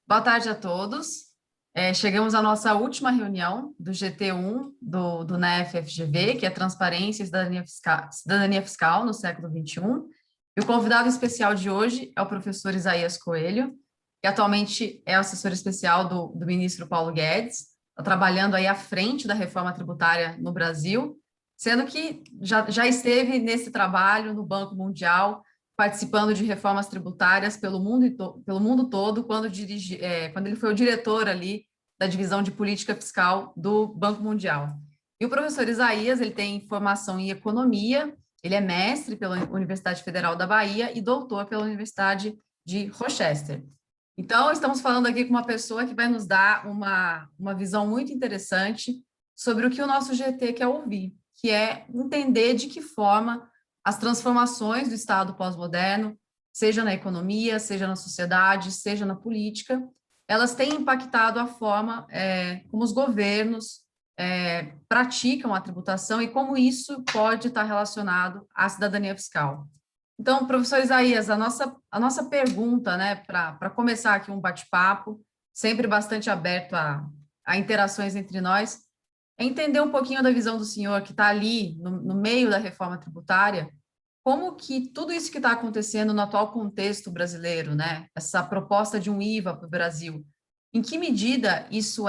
Boa tarde a todos. Chegamos à nossa última reunião do GT1 do NEF-FGV, que é Transparência e Cidadania Fiscal no século XXI. E o convidado especial de hoje é o professor Isaías Coelho, que atualmente é assessor especial do ministro Paulo Guedes, está trabalhando aí à frente da reforma tributária no Brasil, sendo que já esteve nesse trabalho no Banco Mundial, participando de reformas tributárias pelo mundo todo, quando ele foi o diretor ali da divisão de política fiscal do Banco Mundial. E o professor Isaías, ele tem formação em economia, ele é mestre pela Universidade Federal da Bahia e doutor pela Universidade de Rochester. Então, estamos falando aqui com uma pessoa que vai nos dar uma visão muito interessante sobre o que o nosso GT quer ouvir, que é entender de que forma as transformações do Estado pós-moderno, seja na economia, seja na sociedade, seja na política, elas têm impactado a forma como os governos praticam a tributação e como isso pode estar relacionado à cidadania fiscal. Então, professor Isaías, a nossa pergunta, né, para começar aqui um bate-papo, sempre bastante aberto a interações entre nós, é entender um pouquinho da visão do senhor que está ali no meio da reforma tributária, como que tudo isso que está acontecendo no atual contexto brasileiro, né, essa proposta de um IVA para o Brasil, em que medida isso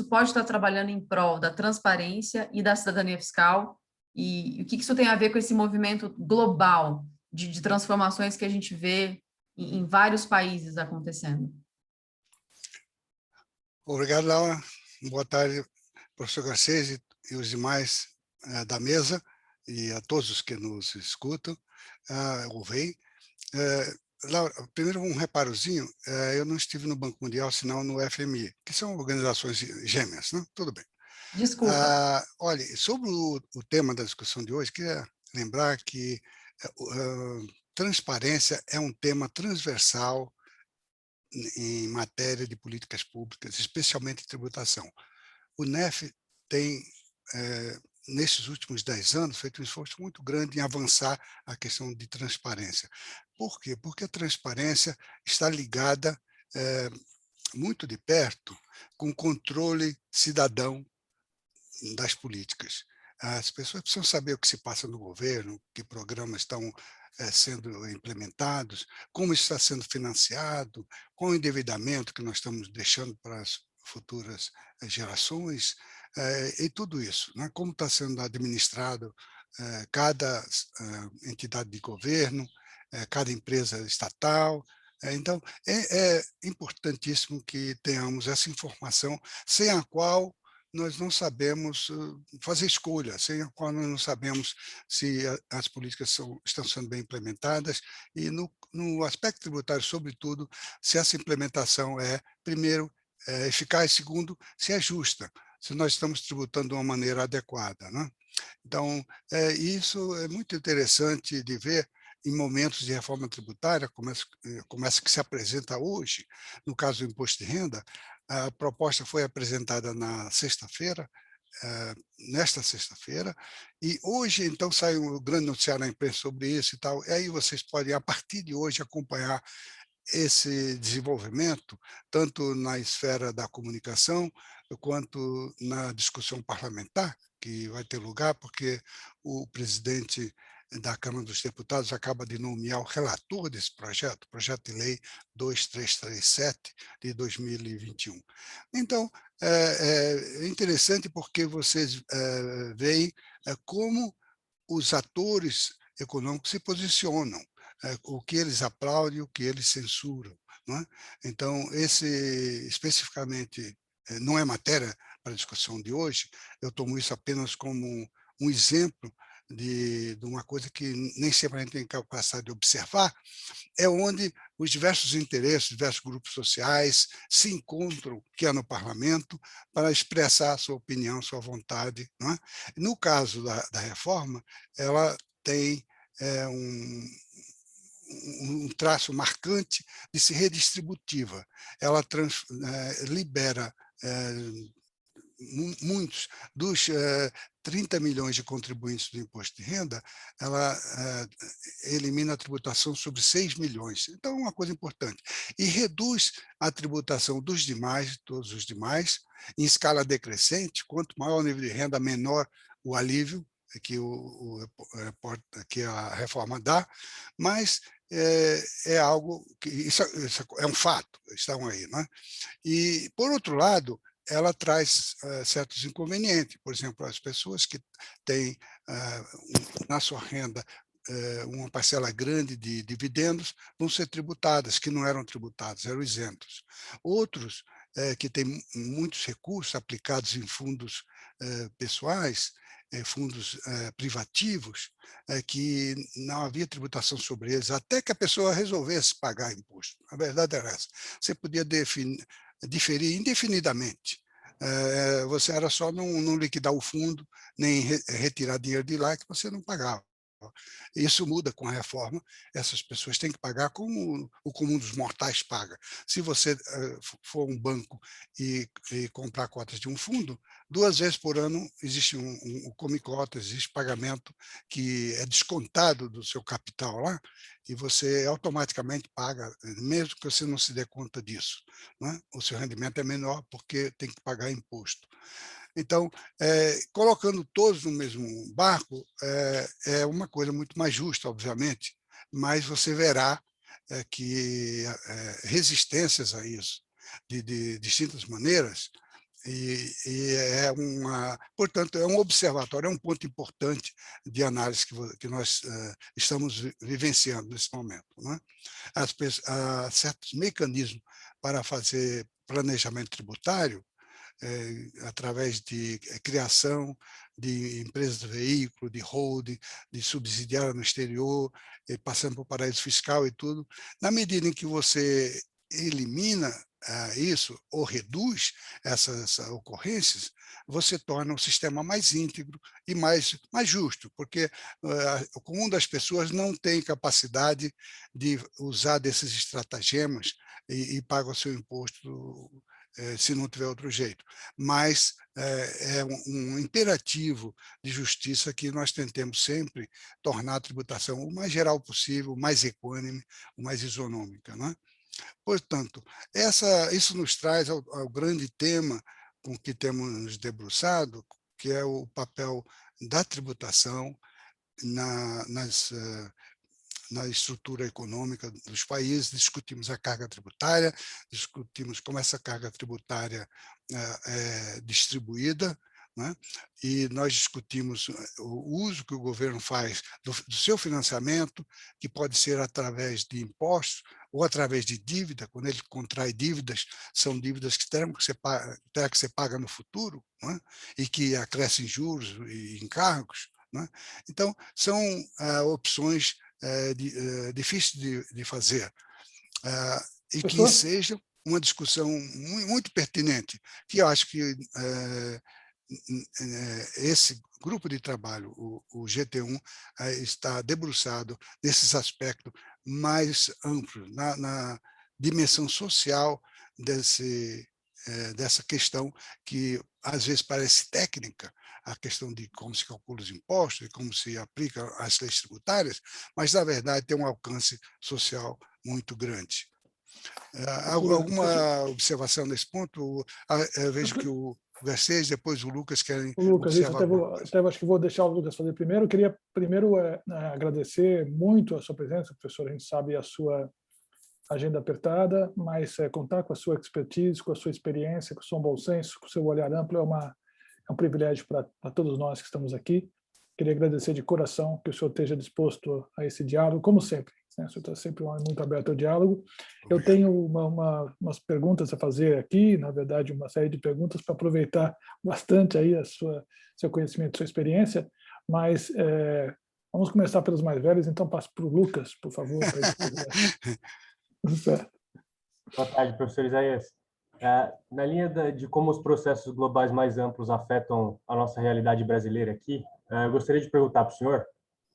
pode estar trabalhando em prol da transparência e da cidadania fiscal, e o que isso tem a ver com esse movimento global de transformações que a gente vê em vários países acontecendo? Obrigado, Laura. Boa tarde, professor Garcês e os demais da mesa, e a todos os que nos escutam ou veem. Laura, primeiro um reparozinho, eu não estive no Banco Mundial, senão no FMI, que são organizações gêmeas, né? Tudo bem. Desculpa. Olha, sobre o tema da discussão de hoje, queria lembrar que transparência é um tema transversal em matéria de políticas públicas, especialmente em tributação. O NEF tem, nesses últimos 10 anos, feito um esforço muito grande em avançar a questão de transparência. Por quê? Porque a transparência está ligada muito de perto com o controle cidadão das políticas. As pessoas precisam saber o que se passa no governo, que programas estão sendo implementados, como está sendo financiado, qual o endividamento que nós estamos deixando para as futuras gerações, e tudo isso, né? Como está sendo administrado cada entidade de governo, cada empresa estatal. Então, é importantíssimo que tenhamos essa informação, sem a qual nós não sabemos fazer escolha, sem a qual nós não sabemos se as políticas estão sendo bem implementadas e, no aspecto tributário, sobretudo, se essa implementação é, primeiro, eficaz, segundo, se é justa, se nós estamos tributando de uma maneira adequada, né? Então, isso é muito interessante de ver em momentos de reforma tributária, como essa que se apresenta hoje, no caso do imposto de renda. A proposta foi apresentada na sexta-feira, nesta sexta-feira, e hoje, então, sai um grande noticiário na imprensa sobre isso e tal, e aí vocês podem, a partir de hoje, acompanhar esse desenvolvimento, tanto na esfera da comunicação, quanto na discussão parlamentar, que vai ter lugar, porque o presidente da Câmara dos Deputados acaba de nomear o relator desse projeto, projeto de lei 2337 de 2021. Então, é interessante porque vocês veem como os atores econômicos se posicionam, o que eles aplaudem e o que eles censuram, não é? Então, especificamente, não é matéria para a discussão de hoje, eu tomo isso apenas como um exemplo de uma coisa que nem sempre a gente tem capacidade de observar, é onde os diversos interesses, diversos grupos sociais se encontram, que é no parlamento, para expressar a sua opinião, sua vontade, não é? No caso da reforma, ela tem um traço marcante de ser redistributiva. Ela libera muitos dos 30 milhões de contribuintes do imposto de renda, ela elimina a tributação sobre 6 milhões. Então, é uma coisa importante. E reduz a tributação dos demais, todos os demais, em escala decrescente. Quanto maior o nível de renda, menor o alívio que a reforma dá, mas é algo que isso é um fato, estão aí, né? E, por outro lado, ela traz certos inconvenientes. Por exemplo, as pessoas que têm na sua renda uma parcela grande de dividendos vão ser tributadas, que não eram tributadas, eram isentos. Outros que têm muitos recursos aplicados em fundos pessoais, fundos privativos, que não havia tributação sobre eles, até que a pessoa resolvesse pagar imposto. A verdade era essa. Você podia diferir indefinidamente. Você era só não liquidar o fundo, nem retirar dinheiro de lá, que você não pagava. Isso muda com a reforma, essas pessoas têm que pagar como o comum dos mortais paga. Se você for um banco e comprar cotas de um fundo, 2 vezes por ano existe um come cotas, existe pagamento que é descontado do seu capital lá, e você automaticamente paga, mesmo que você não se dê conta disso, né? O seu rendimento é menor porque tem que pagar imposto. Então, colocando todos no mesmo barco é uma coisa muito mais justa, obviamente, mas você verá que resistências a isso, de distintas maneiras, e portanto, é um observatório, é um ponto importante de análise que nós estamos vivenciando nesse momento, né? Há certos mecanismos para fazer planejamento tributário, através de criação de empresas de veículo, de holding, de subsidiária no exterior, passando por paraíso fiscal e tudo. Na medida em que você elimina isso ou reduz essas ocorrências, você torna o sistema mais íntegro e mais justo, porque o comum das pessoas não tem capacidade de usar desses estratagemas e paga o seu imposto se não tiver outro jeito. Mas é um imperativo de justiça que nós tentemos sempre tornar a tributação o mais geral possível, o mais equânime, o mais isonômica, né? Portanto, isso nos traz ao grande tema com que temos nos debruçado, que é o papel da tributação na estrutura econômica dos países, discutimos a carga tributária, discutimos como essa carga tributária é distribuída, né? E nós discutimos o uso que o governo faz do seu financiamento, que pode ser através de impostos ou através de dívida. Quando ele contrai dívidas, são dívidas que terá que ser paga no futuro, né? E que acrescem juros e encargos, né? Então, são opções difíceis de fazer, e que Professor? seja uma discussão muito pertinente, que eu acho que esse grupo de trabalho, o GT1, está debruçado nesses aspectos mais amplos, na dimensão social dessa questão que às vezes parece técnica, a questão de como se calcula os impostos e como se aplica as leis tributárias, mas, na verdade, tem um alcance social muito grande. Alguma observação nesse ponto? Eu vejo que o Garcês, depois o Lucas querem Lucas, isso observar alguma coisa. até acho que vou deixar o Lucas fazer primeiro. Eu queria primeiro agradecer muito a sua presença, professor. A gente sabe a sua agenda apertada, mas contar com a sua expertise, com a sua experiência, com o seu bom senso, com o seu olhar amplo é um privilégio para todos nós que estamos aqui. Queria agradecer de coração que o senhor esteja disposto a esse diálogo, como sempre. Né? O senhor está sempre muito aberto ao diálogo. Eu tenho umas perguntas a fazer aqui, na verdade, uma série de perguntas para aproveitar bastante aí seu conhecimento, sua experiência, mas vamos começar pelos mais velhos, então passo para o Lucas, por favor. Boa tarde, professor Isaías. Na linha de como os processos globais mais amplos afetam a nossa realidade brasileira aqui, eu gostaria de perguntar para o senhor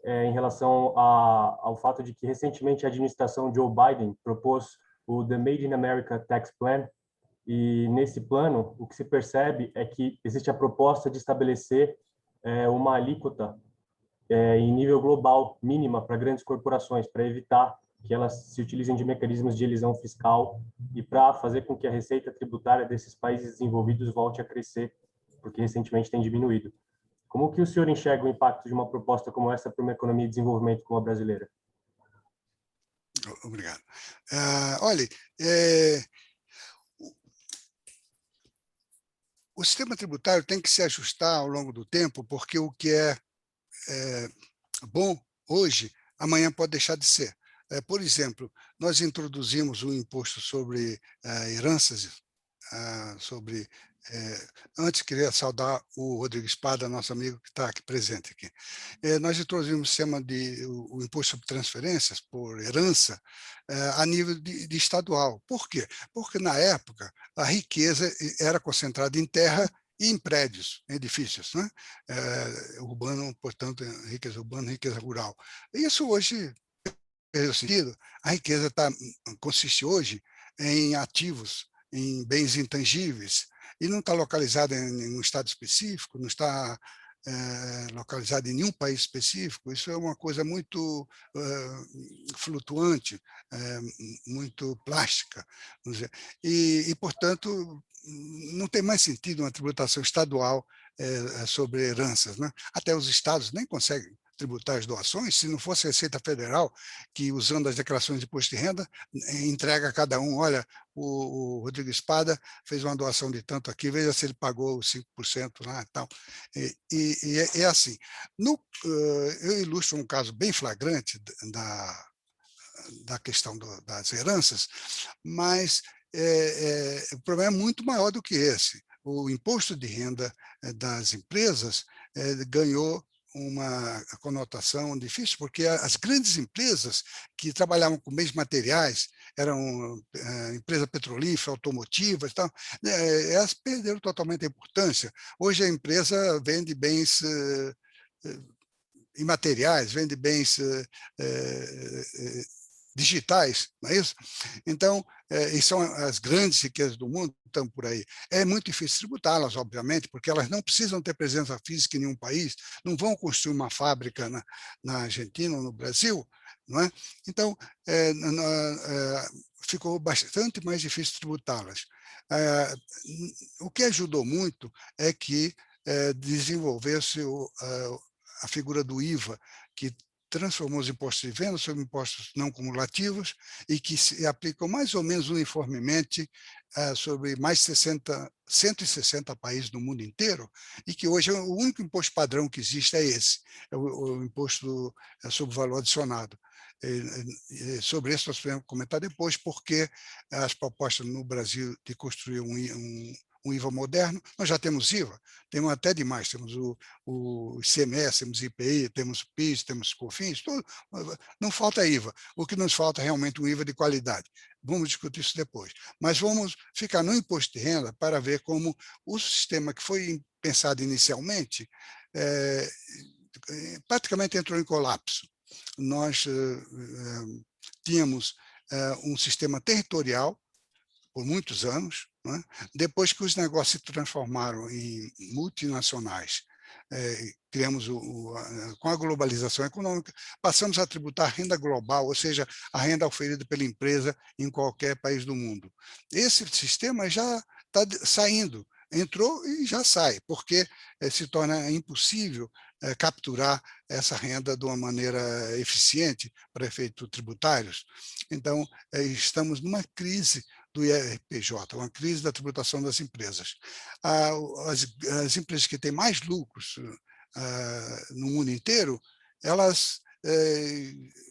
em relação ao fato de que recentemente a administração Joe Biden propôs o The Made in America Tax Plan, E nesse plano, o que se percebe é que existe a proposta de estabelecer uma alíquota em nível global mínima para grandes corporações, para evitar que elas se utilizem de mecanismos de elisão fiscal e para fazer com que a receita tributária desses países desenvolvidos volte a crescer, porque recentemente tem diminuído. Como que o senhor enxerga o impacto de uma proposta como essa para uma economia de desenvolvimento como a brasileira? Obrigado. Olha, o sistema tributário tem que se ajustar ao longo do tempo, porque o que é bom hoje, amanhã pode deixar de ser. Por exemplo, nós introduzimos um imposto sobre heranças, antes queria saudar o Rodrigo Espada, nosso amigo que está aqui presente aqui. Nós introduzimos o sistema o imposto sobre transferências por herança a nível de estadual. Por quê? Porque na época a riqueza era concentrada em terra e em prédios, em edifícios, né? Urbano, portanto, riqueza urbana, riqueza rural. Isso hoje perdeu sentido. A riqueza consiste hoje em ativos, em bens intangíveis, e não está localizada em um estado específico, não está localizada em nenhum país específico. Isso é uma coisa muito flutuante, muito plástica, vamos dizer. Portanto, não tem mais sentido uma tributação estadual sobre heranças, né? Até os estados nem conseguem tributar as doações, se não fosse a Receita Federal, que, usando as declarações de imposto de renda, entrega a cada um, olha, o Rodrigo Espada fez uma doação de tanto aqui, veja se ele pagou os 5% lá e tal. É assim. Eu ilustro um caso bem flagrante da questão das heranças, mas o problema é muito maior do que esse. O imposto de renda das empresas ganhou uma conotação difícil, porque as grandes empresas que trabalhavam com bens materiais, eram empresa petrolífera, automotiva e tal, elas perderam totalmente a importância. Hoje a empresa vende bens imateriais, vende bens digitais, não é isso? Então, e são as grandes riquezas do mundo, estão por aí. É muito difícil tributá-las, obviamente, porque elas não precisam ter presença física em nenhum país, não vão construir uma fábrica na Argentina ou no Brasil, não é? Então, ficou bastante mais difícil tributá-las. O que ajudou muito é que desenvolveu-se a figura do IVA, que transformou os impostos de venda sobre impostos não cumulativos e que se aplicam mais ou menos uniformemente sobre mais de 160 países no mundo inteiro, e que hoje o único imposto padrão que existe é esse, o imposto sobre valor adicionado. Sobre isso nós podemos comentar depois, porque as propostas no Brasil de construir um IVA moderno, nós já temos IVA, temos até demais, temos o ICMS, temos IPI, temos PIS, temos COFINS, tudo, não falta IVA, o que nos falta é realmente um IVA de qualidade. Vamos discutir isso depois. Mas vamos ficar no imposto de renda para ver como o sistema que foi pensado inicialmente praticamente entrou em colapso. Nós tínhamos um sistema territorial por muitos anos, né? Depois que os negócios se transformaram em multinacionais, criamos com a globalização econômica, passamos a tributar a renda global, ou seja, a renda oferida pela empresa em qualquer país do mundo. Esse sistema já está saindo, entrou e já sai, porque se torna impossível capturar essa renda de uma maneira eficiente para efeitos tributários. Então, estamos numa crise do IRPJ, uma crise da tributação das empresas. As empresas que têm mais lucros no mundo inteiro, elas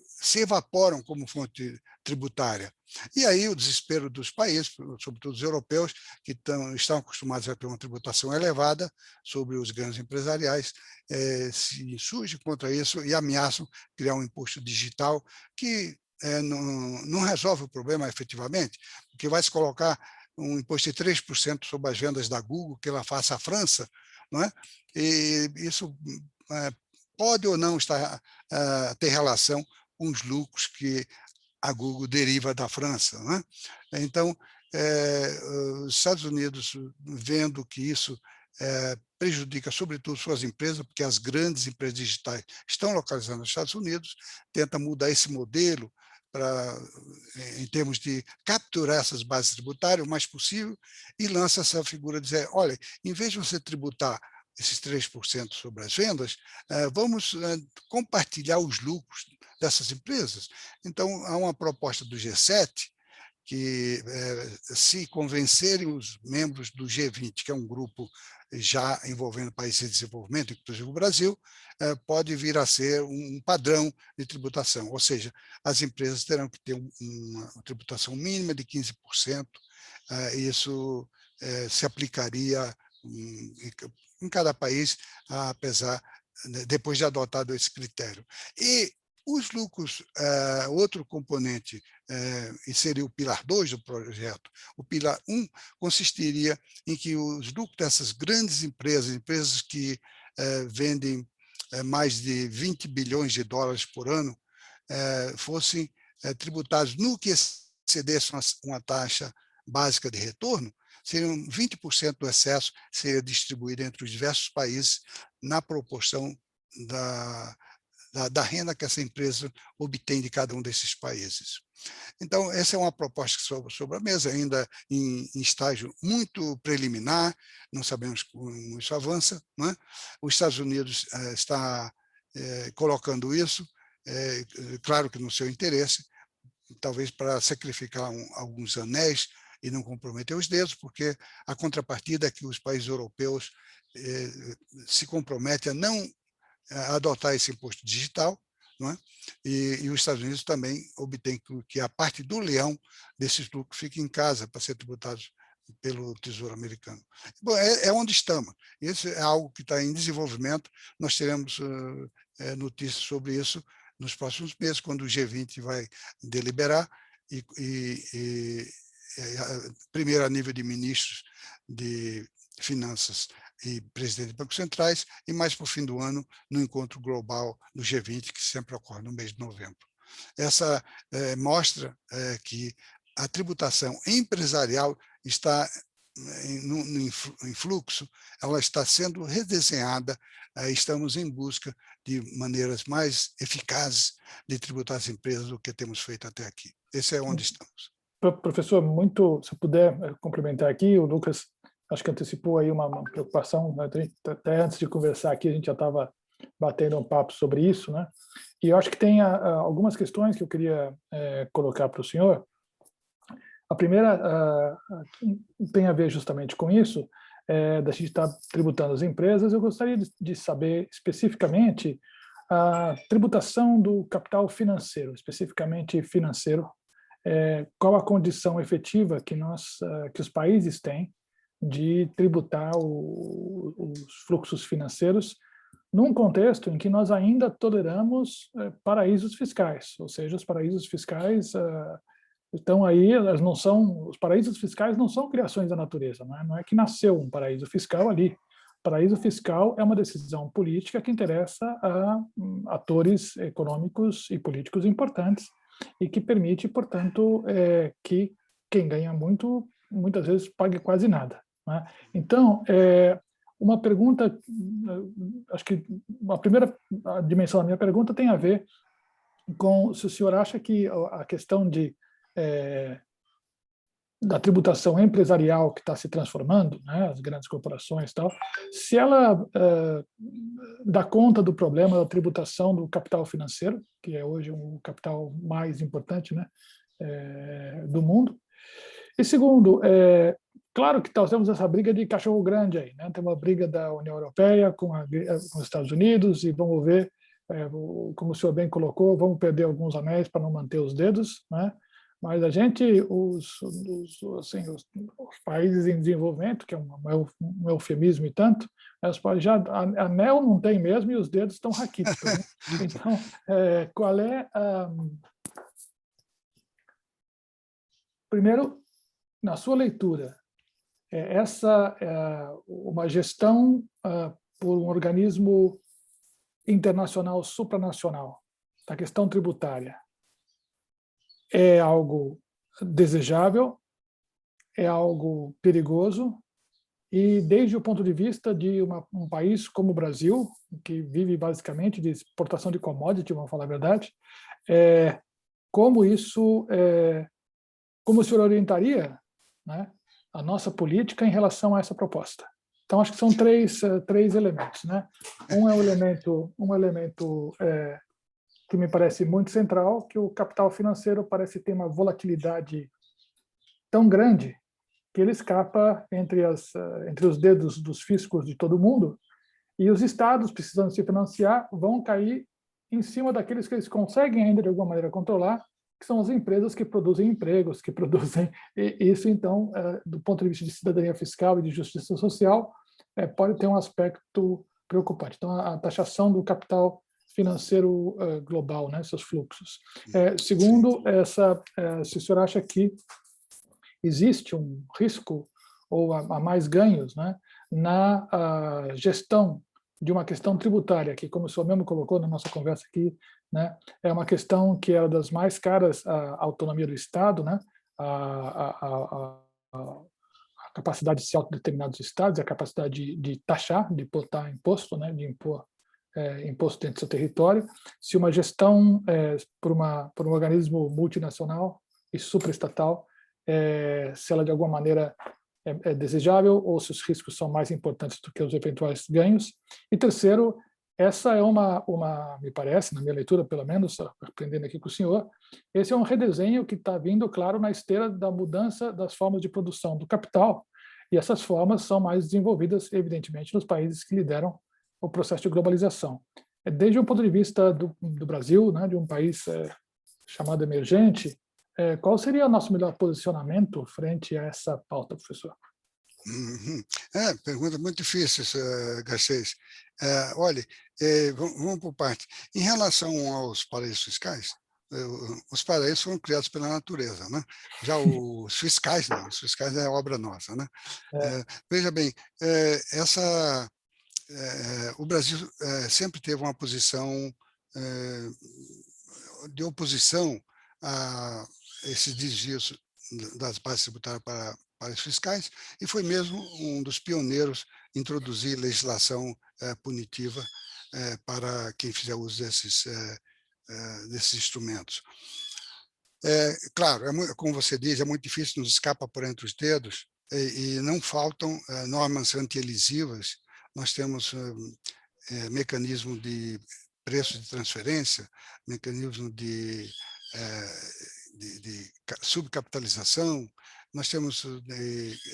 se evaporam como fonte tributária. E aí o desespero dos países, sobretudo os europeus, que estão acostumados a ter uma tributação elevada sobre os ganhos empresariais, se insurgem contra isso e ameaçam criar um imposto digital que não resolve o problema efetivamente, porque vai se colocar um imposto de 3% sobre as vendas da Google, que ela faça a França, não é? E isso pode ou não ter relação com os lucros que a Google deriva da França, né? Então, os Estados Unidos, vendo que isso prejudica, sobretudo, suas empresas, porque as grandes empresas digitais estão localizadas nos Estados Unidos, tenta mudar esse modelo em termos de capturar essas bases tributárias o mais possível, e lança essa figura de dizer, olha, em vez de você tributar esses 3% sobre as vendas, vamos compartilhar os lucros dessas empresas. Então, há uma proposta do G7, que se convencerem os membros do G20, que é um grupo já envolvendo países em desenvolvimento, inclusive o Brasil, pode vir a ser um padrão de tributação, ou seja, as empresas terão que ter uma tributação mínima de 15%, isso se aplicaria em cada país, apesar, depois de adotado esse critério. E os lucros, outro componente, e seria o pilar 2 do projeto. O pilar 1 consistiria em que os lucros dessas grandes empresas que vendem mais de 20 bilhões de dólares por ano, fossem tributados no que excedesse uma taxa básica de retorno, seriam 20% do excesso seria distribuído entre os diversos países na proporção da renda que essa empresa obtém de cada um desses países. Então, essa é uma proposta que sobre a mesa, ainda em estágio muito preliminar, não sabemos como isso avança, não é? Os Estados Unidos está colocando isso, claro que no seu interesse, talvez para sacrificar alguns anéis e não comprometer os dedos, porque a contrapartida é que os países europeus se comprometem a não adotar esse imposto digital, não é? E os Estados Unidos também obtêm que a parte do leão desses lucros fique em casa para ser tributados pelo Tesouro Americano. Bom, é onde estamos. Isso é algo que está em desenvolvimento. Nós teremos notícias sobre isso nos próximos meses, quando o G20 vai deliberar, primeiro a nível de ministros de finanças e presidente de bancos centrais, e mais para o fim do ano, no encontro global do G20, que sempre ocorre no mês de novembro. Essa mostra que a tributação empresarial está em fluxo, ela está sendo redesenhada, estamos em busca de maneiras mais eficazes de tributar as empresas do que temos feito até aqui. Esse é onde estamos. Professor, se puder complementar aqui, o Lucas acho que antecipou aí uma preocupação, né? Até antes de conversar aqui a gente já estava batendo um papo sobre isso, né? E eu acho que tem algumas questões que eu queria colocar para o senhor. A primeira tem a ver justamente com isso, da gente estar tributando as empresas. Eu gostaria de saber especificamente a tributação do capital financeiro, especificamente financeiro, qual a condição efetiva que os países têm de tributar os fluxos financeiros num contexto em que nós ainda toleramos paraísos fiscais, ou seja, os paraísos fiscais estão aí, os paraísos fiscais não são criações da natureza, não é que nasceu um paraíso fiscal ali. Paraíso fiscal é uma decisão política que interessa a atores econômicos e políticos importantes e que permite, portanto, que quem ganha muito, muitas vezes, pague quase nada. Né? Então, uma pergunta, acho que a primeira dimensão da minha pergunta tem a ver com se o senhor acha que a questão da tributação empresarial que está se transformando, né, as grandes corporações e tal, se ela dá conta do problema da tributação do capital financeiro, que é hoje o capital mais importante, né, do mundo. E segundo, claro que nós temos essa briga de cachorro grande aí, né? Tem uma briga da União Europeia com os Estados Unidos e vamos ver, como o senhor bem colocou, vamos perder alguns anéis para não manter os dedos, né? Mas a gente, os países em desenvolvimento, que é um eufemismo e tanto, já anel não tem mesmo e os dedos estão raquíticos. Né? Então, qual é primeiro, na sua leitura, essa uma gestão por um organismo internacional supranacional da questão tributária é algo desejável, é algo perigoso, e desde o ponto de vista de um país como o Brasil, que vive basicamente de exportação de commodity, vamos falar a verdade, como isso, como o senhor orientaria, né, a nossa política em relação a essa proposta? Então, acho que são três elementos, né? Um elemento que me parece muito central, que o capital financeiro parece ter uma volatilidade tão grande que ele escapa entre os dedos dos fiscos de todo mundo, e os estados, precisando se financiar, vão cair em cima daqueles que eles conseguem ainda de alguma maneira controlar, que são as empresas que produzem empregos, que produzem isso. Então, do ponto de vista de cidadania fiscal e de justiça social, pode ter um aspecto preocupante. Então, a taxação do capital financeiro global, né, seus fluxos. Segundo, se o senhor acha que existe um risco ou a mais ganhos, né, na gestão de uma questão tributária, que, como o senhor mesmo colocou na nossa conversa aqui, né, é uma questão que é das mais caras à autonomia do Estado, né, a capacidade de se autodeterminar dos Estados, a capacidade de taxar, de botar imposto, né, de impor imposto dentro do seu território. Se uma gestão por um organismo multinacional e supraestatal, se ela de alguma maneira é desejável ou se os riscos são mais importantes do que os eventuais ganhos. E terceiro, essa é me parece, na minha leitura pelo menos, aprendendo aqui com o senhor, esse é um redesenho que está vindo, claro, na esteira da mudança das formas de produção do capital, e essas formas são mais desenvolvidas, evidentemente, nos países que lideram o processo de globalização. Desde o ponto de vista do Brasil, né, de um país chamado emergente, qual seria o nosso melhor posicionamento frente a essa pauta, professor? Pergunta muito difícil, Garcês. Olha, vamos por parte. Em relação aos paraísos fiscais, os paraísos foram criados pela natureza, né? Já os fiscais, não. Os fiscais é obra nossa, né? Veja bem, o Brasil sempre teve uma posição de oposição a esses desvios das bases tributárias para os fiscais, e foi mesmo um dos pioneiros em introduzir legislação punitiva para quem fizer uso desses instrumentos. Claro, como você diz, é muito difícil, nos escapa por entre os dedos, e não faltam normas antielisivas. Nós temos mecanismo de preço de transferência, mecanismo de subcapitalização, nós temos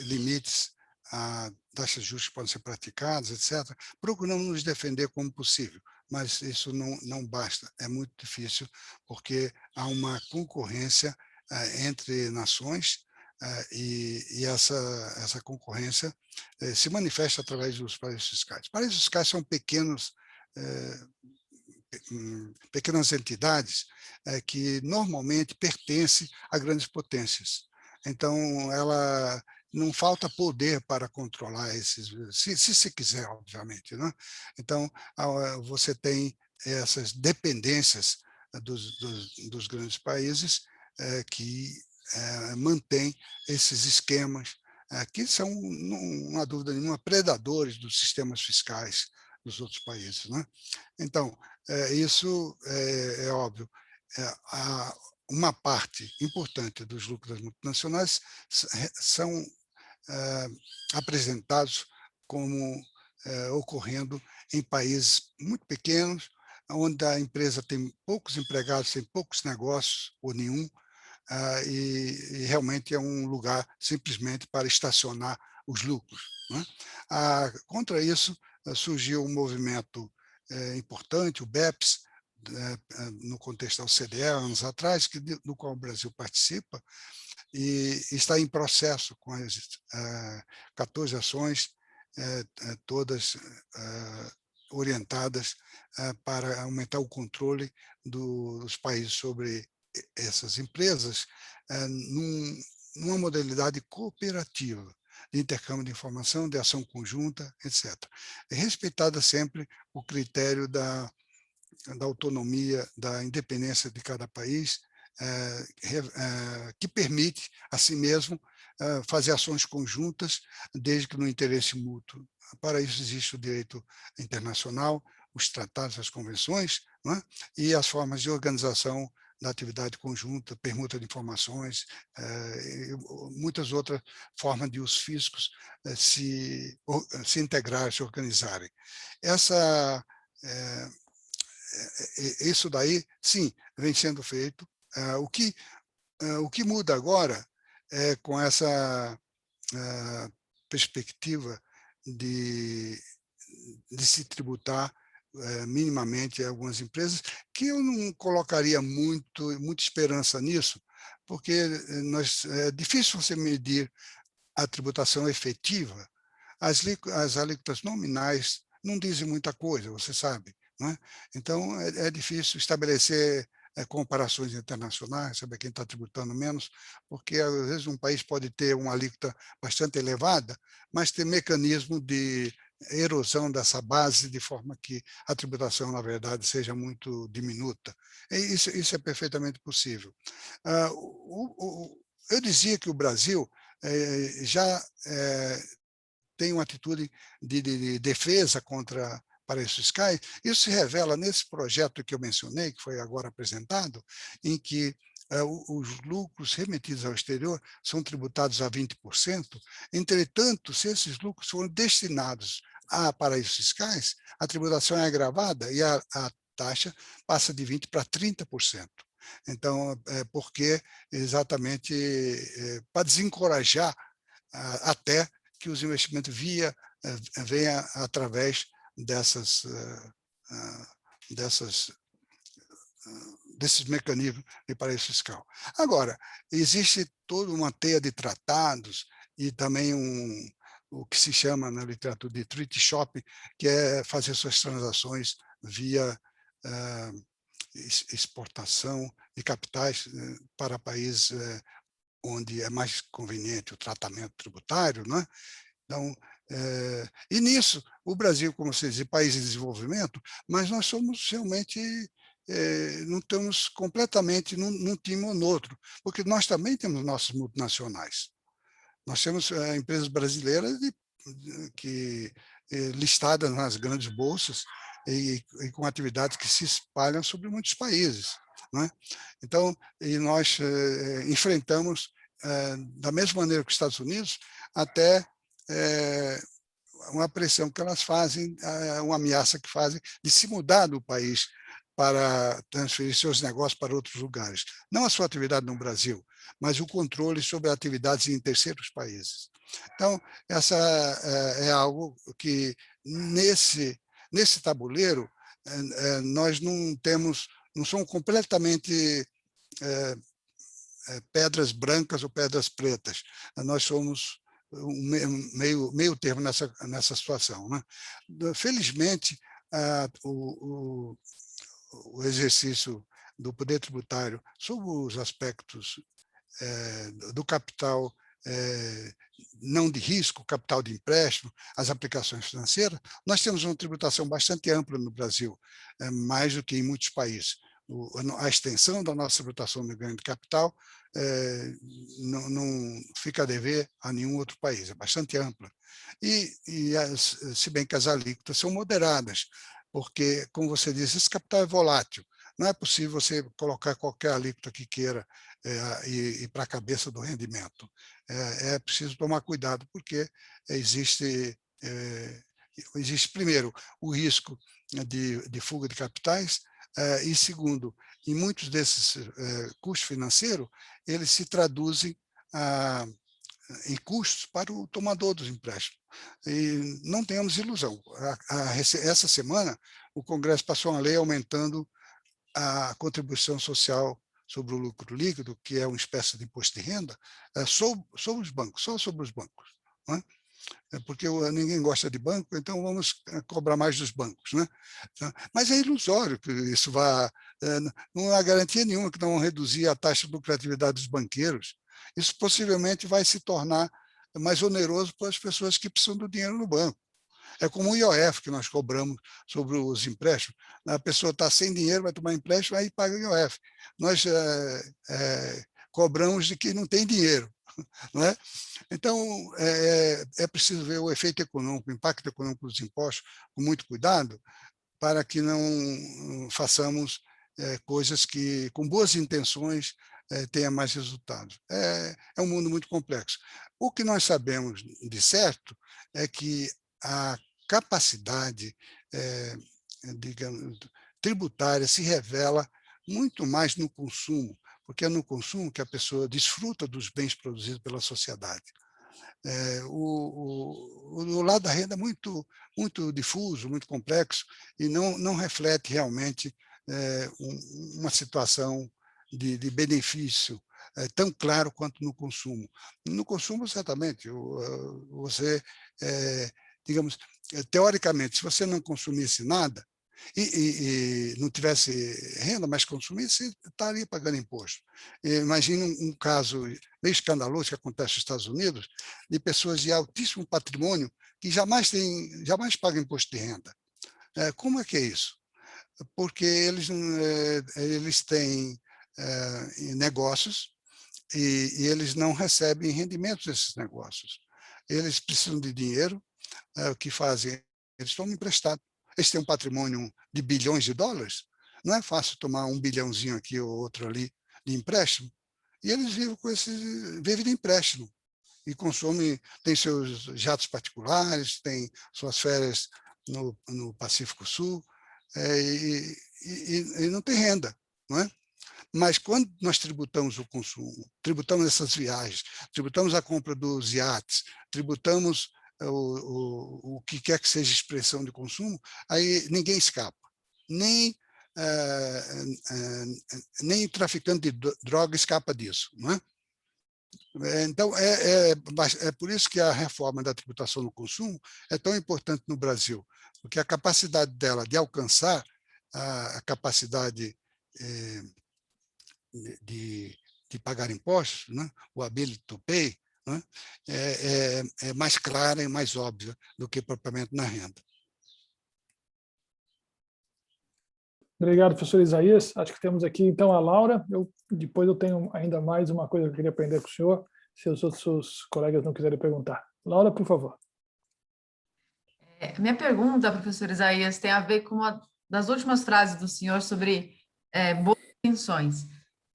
limites a taxas justas que podem ser praticadas, etc. Procuramos nos defender como possível, mas isso não basta, é muito difícil, porque há uma concorrência entre nações, e essa concorrência se manifesta através dos paraísos fiscais. Paraísos fiscais são pequenas entidades que normalmente pertencem a grandes potências. Então, ela não falta poder para controlar esses, se se quiser, obviamente, né? Então, você tem essas dependências dos grandes países que mantêm esses esquemas que são, não há dúvida nenhuma, predadores dos sistemas fiscais dos outros países, né? Então, isso é óbvio. Uma parte importante dos lucros das multinacionais são apresentados como ocorrendo em países muito pequenos, onde a empresa tem poucos empregados, tem poucos negócios, ou nenhum, e realmente é um lugar simplesmente para estacionar os lucros, né? Contra isso, surgiu um movimento importante, o BEPS, no contexto da OCDE, anos atrás, do qual o Brasil participa, e está em processo com as 14 ações, todas orientadas para aumentar o controle dos países sobre essas empresas, numa modalidade cooperativa, de intercâmbio de informação, de ação conjunta, etc. Respeitada sempre o critério da autonomia, da independência de cada país, que permite, a si mesmo, fazer ações conjuntas, desde que no interesse mútuo. Para isso existe o direito internacional, os tratados, as convenções, não é? E as formas de organização da atividade conjunta, permuta de informações, e muitas outras formas de os físicos se integrar, se organizarem. Isso daí, sim, vem sendo feito. O que muda agora é com essa perspectiva de se tributar minimamente algumas empresas, que eu não colocaria muita esperança nisso, porque é difícil você medir a tributação efetiva. As alíquotas nominais não dizem muita coisa, você sabe, não é? Então, é difícil estabelecer comparações internacionais, saber quem está tributando menos, porque, às vezes, um país pode ter uma alíquota bastante elevada, mas ter mecanismo de erosão dessa base, de forma que a tributação, na verdade, seja muito diminuta. Isso é perfeitamente possível. Eu dizia que o Brasil já tem uma atitude de defesa contra paraísos fiscais. Isso se revela nesse projeto que eu mencionei, que foi agora apresentado, em que os lucros remetidos ao exterior são tributados a 20%. Entretanto, se esses lucros forem destinados a paraísos fiscais, a tributação é agravada e a taxa passa de 20% para 30%. Então, porque exatamente para desencorajar até que os investimentos venham através desses mecanismos de paraíso fiscal. Agora, existe toda uma teia de tratados e também o que se chama na literatura de treaty shopping, que é fazer suas transações via exportação de capitais para países onde é mais conveniente o tratamento tributário, não é? Então, e nisso, o Brasil, como você diz, país em desenvolvimento, mas nós somos realmente, não estamos completamente num time ou no outro, porque nós também temos nossas multinacionais. Nós temos empresas brasileiras listadas nas grandes bolsas e com atividades que se espalham sobre muitos países, não é? Então, e nós enfrentamos, da mesma maneira que os Estados Unidos, até uma pressão que elas fazem, uma ameaça que fazem de se mudar do país para transferir seus negócios para outros lugares. Não a sua atividade no Brasil, mas o controle sobre atividades em terceiros países. Então, essa é algo que, nesse tabuleiro, nós não somos completamente pedras brancas ou pedras pretas. Nós somos meio termo nessa situação, né? Felizmente, o exercício do poder tributário sobre os aspectos do capital não de risco, capital de empréstimo, as aplicações financeiras, nós temos uma tributação bastante ampla no Brasil, mais do que em muitos países. A extensão da nossa tributação no ganho de capital não fica a dever a nenhum outro país, é bastante ampla. Se bem que as alíquotas são moderadas, porque, como você disse, esse capital é volátil. Não é possível você colocar qualquer alíquota que queira ir para a cabeça do rendimento. É preciso tomar cuidado, porque existe primeiro, o risco de fuga de capitais, e segundo, em muitos desses custos financeiros, eles se traduzem em custos para o tomador dos empréstimos. E não tenhamos ilusão. Essa semana, o Congresso passou uma lei aumentando a contribuição social sobre o lucro líquido, que é uma espécie de imposto de renda, sobre os bancos, só sobre os bancos. Não é? Porque ninguém gosta de banco, então vamos cobrar mais dos bancos, né? Mas é ilusório que isso vá... Não há garantia nenhuma que não vão reduzir a taxa de lucratividade dos banqueiros. Isso possivelmente vai se tornar mais oneroso para as pessoas que precisam do dinheiro no banco. É como o IOF que nós cobramos sobre os empréstimos. A pessoa está sem dinheiro, vai tomar empréstimo, aí paga o IOF. Nós cobramos de quem não tem dinheiro. não é? Então, é preciso ver o efeito econômico, o impacto econômico dos impostos com muito cuidado, para que não façamos coisas que, com boas intenções, tenha mais resultados. É um mundo muito complexo. O que nós sabemos de certo é que a capacidade, digamos, tributária se revela muito mais no consumo, porque é no consumo que a pessoa desfruta dos bens produzidos pela sociedade. O lado da renda é muito difuso, muito complexo, e não reflete realmente uma situação de benefício tão claro quanto no consumo. No consumo, certamente, você, digamos, teoricamente, se você não consumisse nada, e não tivesse renda, mas consumisse, estaria pagando imposto. Imagina um caso meio escandaloso que acontece nos Estados Unidos, de pessoas de altíssimo patrimônio que jamais pagam imposto de renda. Como é que é isso? Porque eles têm negócios e eles não recebem rendimentos desses negócios. Eles precisam de dinheiro, o que fazem? Eles tomam emprestado. Eles têm um patrimônio de bilhões de dólares, não é fácil tomar um bilhãozinho aqui ou outro ali de empréstimo, e eles vivem de empréstimo, e consomem, têm seus jatos particulares, têm suas férias no Pacífico Sul, e não tem renda, não é? Mas quando nós tributamos o consumo, tributamos essas viagens, tributamos a compra dos iates, tributamos o que quer que seja expressão de consumo, aí ninguém escapa. Nem o traficante de droga escapa disso, não é? Então, é por isso que a reforma da tributação no consumo é tão importante no Brasil, porque a capacidade dela de alcançar a capacidade de pagar impostos, né? O ability to pay, né? É mais clara e mais óbvia do que propriamente na renda. Obrigado, professor Isaías. Acho que temos aqui, então, a Laura. Depois eu tenho ainda mais uma coisa que eu queria aprender com o senhor, se os outros colegas não quiserem perguntar. Laura, por favor. Minha pergunta, professor Isaías, tem a ver com uma das últimas frases do senhor sobre boas intenções.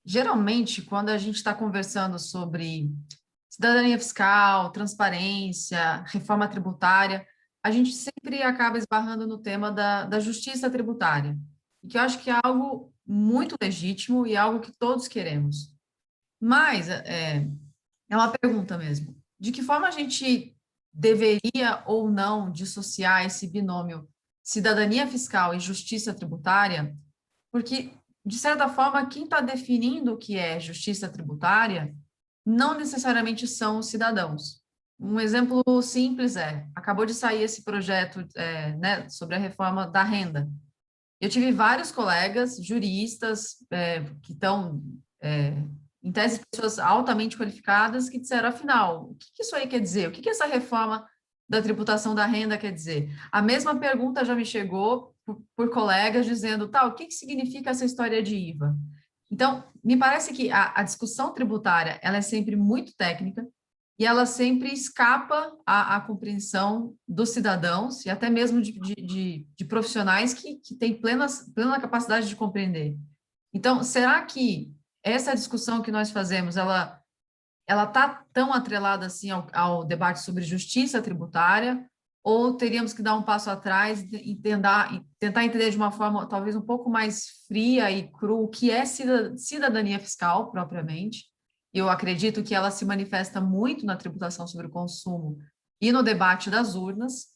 Geralmente, quando a gente está conversando sobre cidadania fiscal, transparência, reforma tributária, a gente sempre acaba esbarrando no tema da justiça tributária, que eu acho que é algo muito legítimo e algo que todos queremos. Mas é uma pergunta mesmo. De que forma a gente deveria ou não dissociar esse binômio cidadania fiscal e justiça tributária? Porque, de certa forma, quem está definindo o que é justiça tributária não necessariamente são os cidadãos. Um exemplo simples acabou de sair esse projeto né, sobre a reforma da renda. Eu tive vários colegas juristas que estão, em tese, pessoas altamente qualificadas que disseram, afinal, o que isso aí quer dizer? O que essa reforma da tributação da renda quer dizer? A mesma pergunta já me chegou por colegas dizendo, o que significa essa história de IVA? Então, me parece que a discussão tributária ela é sempre muito técnica e ela sempre escapa à compreensão dos cidadãos e até mesmo de profissionais que têm plena capacidade de compreender. Então, será que essa discussão que nós fazemos, ela está tão atrelada assim ao debate sobre justiça tributária, ou teríamos que dar um passo atrás e tentar entender de uma forma talvez um pouco mais fria e crua o que é cidadania fiscal propriamente? Eu acredito que ela se manifesta muito na tributação sobre o consumo e no debate das urnas,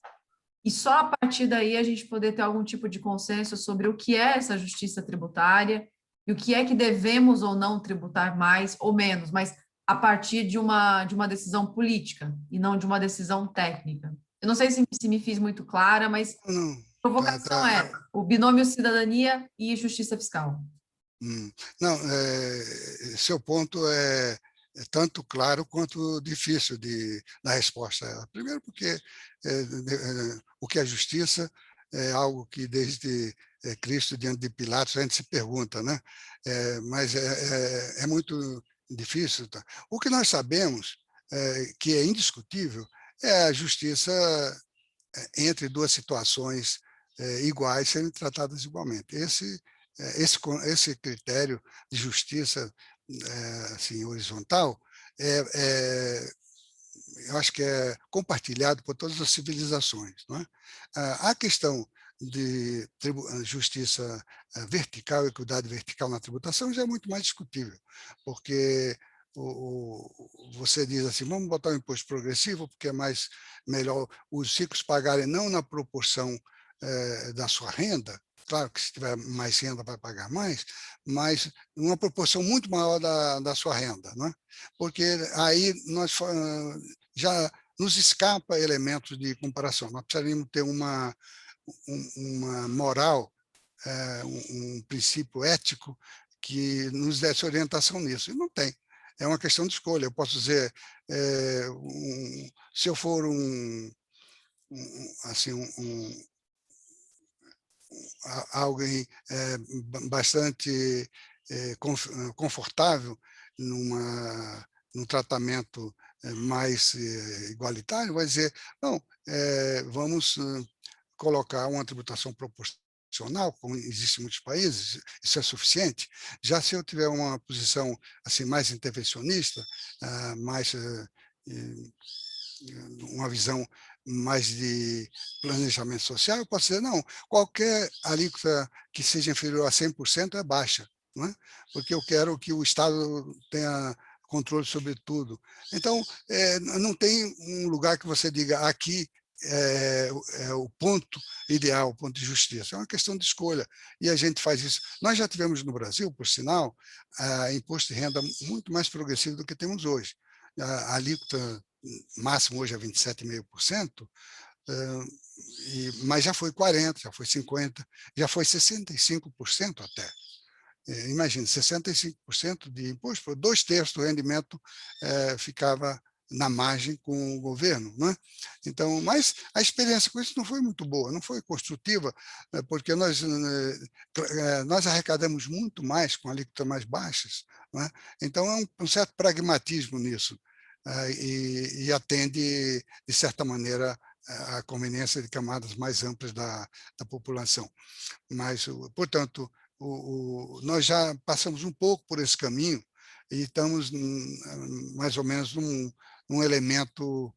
e só a partir daí a gente poder ter algum tipo de consenso sobre o que é essa justiça tributária e o que é que devemos ou não tributar mais ou menos, mas a partir de uma decisão política e não de uma decisão técnica. Eu não sei se me fiz muito clara, mas a provocação é o binômio cidadania e justiça fiscal. Não, seu ponto é tanto claro quanto difícil da resposta. Primeiro porque o que é justiça é algo que desde Cristo diante de Pilatos a gente se pergunta, né? Mas é muito difícil. Tá? O que nós sabemos, que é indiscutível, é a justiça entre duas situações iguais serem tratadas igualmente. Esse critério de justiça assim, horizontal eu acho que é compartilhado por todas as civilizações. Não é? A questão de justiça vertical, equidade vertical na tributação já é muito mais discutível, porque você diz assim, vamos botar um imposto progressivo porque é melhor os ricos pagarem não na proporção da sua renda, claro que se tiver mais renda vai pagar mais, mas uma proporção muito maior da sua renda, não é? Porque aí nós já nos escapa elementos de comparação. Nós precisaríamos ter uma moral, um princípio ético que nos desse orientação nisso. E não tem. É uma questão de escolha. Eu posso dizer, se eu for alguém bastante confortável num tratamento mais igualitário, vai dizer, não, vamos colocar uma tributação proporcional, como existe em muitos países, isso é suficiente. Já se eu tiver uma posição assim mais intervencionista, mais uma visão mais de planejamento social, eu posso dizer, não, qualquer alíquota que seja inferior a 100% é baixa, não é? Porque eu quero que o Estado tenha controle sobre tudo. Então, não tem um lugar que você diga, aqui é o ponto ideal, o ponto de justiça. É uma questão de escolha. E a gente faz isso. Nós já tivemos no Brasil, por sinal, imposto de renda muito mais progressivo do que temos hoje. A alíquota máximo hoje é 27,5%, mas já foi 40%, já foi 50%, já foi 65% até. Imagine, 65% de imposto, 2/3 do rendimento ficava na margem com o governo. Não é? Então, mas a experiência com isso não foi muito boa, não foi construtiva, porque nós arrecadamos muito mais com alíquotas mais baixas. Não é? Então, há um certo pragmatismo nisso, e atende, de certa maneira, a conveniência de camadas mais amplas da população. Mas, portanto, nós já passamos um pouco por esse caminho e estamos mais ou menos num elemento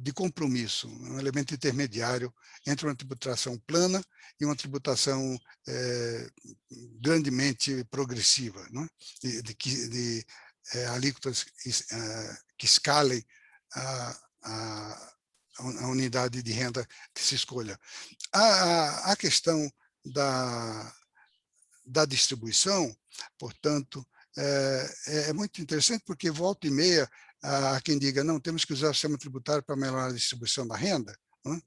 de compromisso, um elemento intermediário entre uma tributação plana e uma tributação grandemente progressiva, não é? de alíquotas que escalem a unidade de renda que se escolha. A questão da distribuição, portanto, é muito interessante, porque volta e meia há quem diga, não, temos que usar o sistema tributário para melhorar a distribuição da renda. Não é?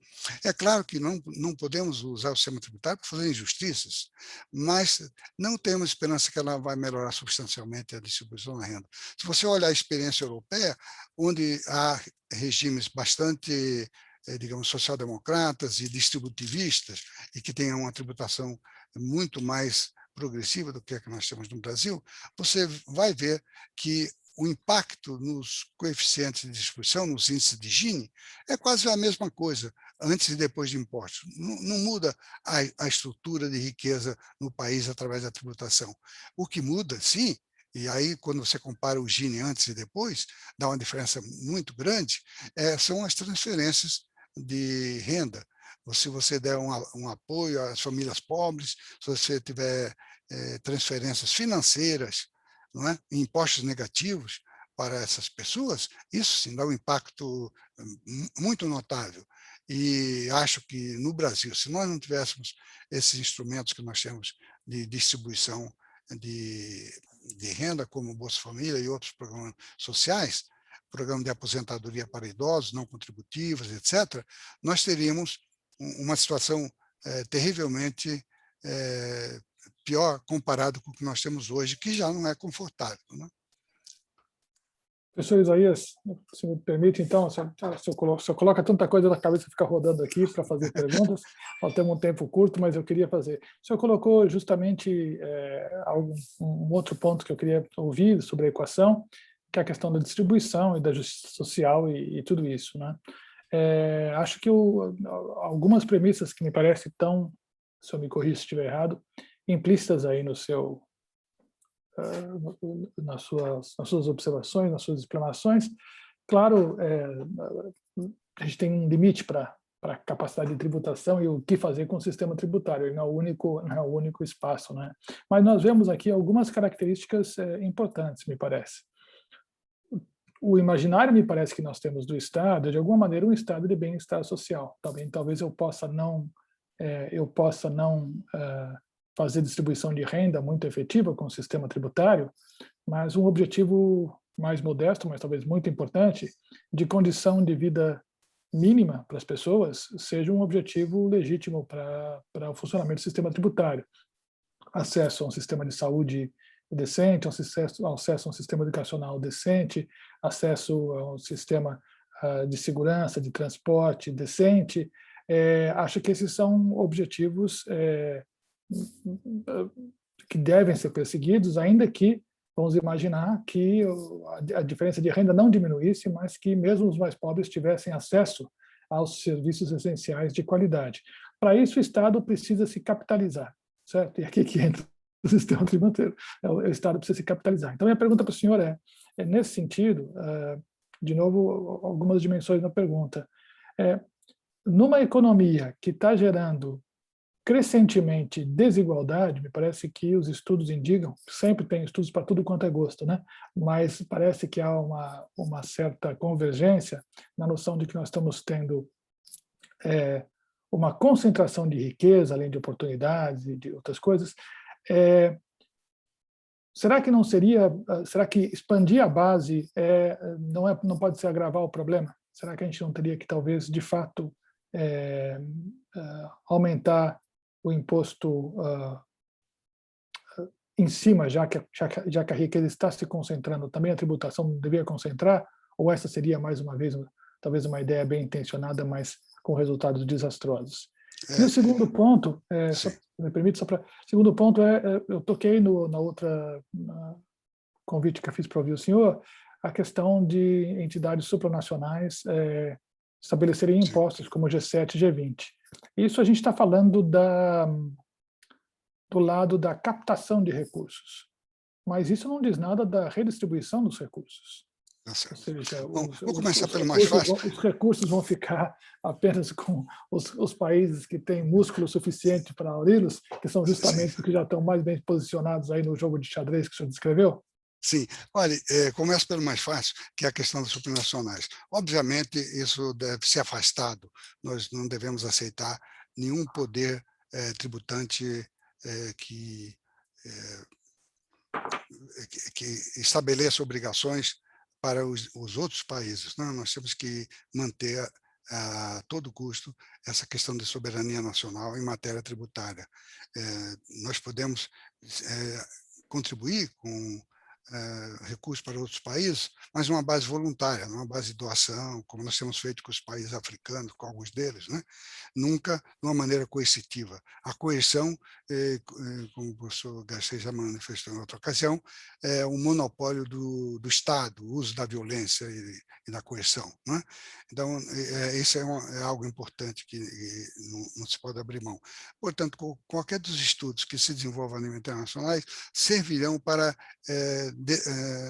É claro que não podemos usar o sistema tributário para fazer injustiças, mas não temos esperança que ela vai melhorar substancialmente a distribuição da renda. Se você olhar a experiência europeia, onde há regimes bastante, digamos, social-democratas e distributivistas, e que tenham uma tributação muito mais progressiva do que a que nós temos no Brasil, você vai ver que o impacto nos coeficientes de distribuição, nos índices de Gini, é quase a mesma coisa, antes e depois de impostos. Não muda a estrutura de riqueza no país através da tributação. O que muda, sim, e aí quando você compara o Gini antes e depois, dá uma diferença muito grande, são as transferências de renda. Se você der um apoio às famílias pobres, se você tiver transferências financeiras, não é? Impostos negativos para essas pessoas, isso sim dá um impacto muito notável. E acho que no Brasil, se nós não tivéssemos esses instrumentos que nós temos de distribuição de renda, como o Bolsa Família e outros programas sociais, programa de aposentadoria para idosos, não contributivas, etc., nós teríamos uma situação terrivelmente pior comparado com o que nós temos hoje, que já não é confortável. Né? Professor Isaías, se me permite, então, se eu coloca tanta coisa na cabeça, fica rodando aqui para fazer perguntas, nós temos um tempo curto, mas eu queria fazer. O senhor colocou justamente um outro ponto que eu queria ouvir sobre a equação, que é a questão da distribuição e da justiça social e tudo isso, né? Acho que algumas premissas que me parecem tão, se eu me corrija se estiver errado, implícitas aí no seu nas suas observações, nas suas explanações. Claro, a gente tem um limite para a capacidade de tributação e o que fazer com o sistema tributário, ele não é o único espaço, né? Mas nós vemos aqui algumas características importantes, me parece. O imaginário, me parece que nós temos do Estado, é de alguma maneira, um estado de bem-estar social. Talvez eu possa não fazer distribuição de renda muito efetiva com o sistema tributário, mas um objetivo mais modesto, mas talvez muito importante, de condição de vida mínima para as pessoas, seja um objetivo legítimo para o funcionamento do sistema tributário. Acesso a um sistema de saúde decente, acesso a um sistema educacional decente, acesso a um sistema de segurança, de transporte decente. Acho que esses são objetivos que devem ser perseguidos, ainda que, vamos imaginar, que a diferença de renda não diminuísse, mas que mesmo os mais pobres tivessem acesso aos serviços essenciais de qualidade. Para isso, o Estado precisa se capitalizar, certo? E aqui que entra o sistema tributário. O Estado precisa se capitalizar. Então, minha pergunta para o senhor é nesse sentido, de novo, algumas dimensões na pergunta. Numa economia que está gerando crescentemente desigualdade, me parece que os estudos indicam, sempre tem estudos para tudo quanto é gosto, né? Mas parece que há uma certa convergência na noção de que nós estamos tendo uma concentração de riqueza, além de oportunidades e de outras coisas. Será que não seria, será que expandir a base não pode ser agravar o problema? Será que a gente não teria que, talvez, de fato, aumentar o imposto em cima, já que a riqueza está se concentrando, também a tributação deveria concentrar, ou essa seria, mais uma vez, talvez uma ideia bem intencionada, mas com resultados desastrosos? E o segundo ponto, me permite, segundo ponto eu toquei na outra convite que eu fiz para ouvir o senhor, a questão de entidades supranacionais estabelecerem impostos como G7 e G20. Isso a gente está falando do lado da captação de recursos, mas isso não diz nada da redistribuição dos recursos. Ou seja, vou começar pelo mais fácil. Os recursos vão ficar apenas com os países que têm músculo suficiente para aurí-los, que são justamente os que já estão mais bem posicionados aí no jogo de xadrez que o senhor descreveu? Sim, olha, começo pelo mais fácil, que é a questão das supranacionais. Obviamente, isso deve ser afastado, nós não devemos aceitar nenhum poder tributante que estabeleça obrigações para os outros países. Não, nós temos que manter a todo custo essa questão de soberania nacional em matéria tributária. Nós podemos contribuir com recursos para outros países, mas numa base voluntária, numa base de doação, como nós temos feito com os países africanos, com alguns deles, né? Nunca de uma maneira coercitiva. A coerção, como o professor Garcês já manifestou em outra ocasião, é o monopólio do Estado, o uso da violência e da coerção, né? Então, isso é algo importante que não se pode abrir mão. Portanto, qualquer dos estudos que se desenvolvam a nível internacionais servirão para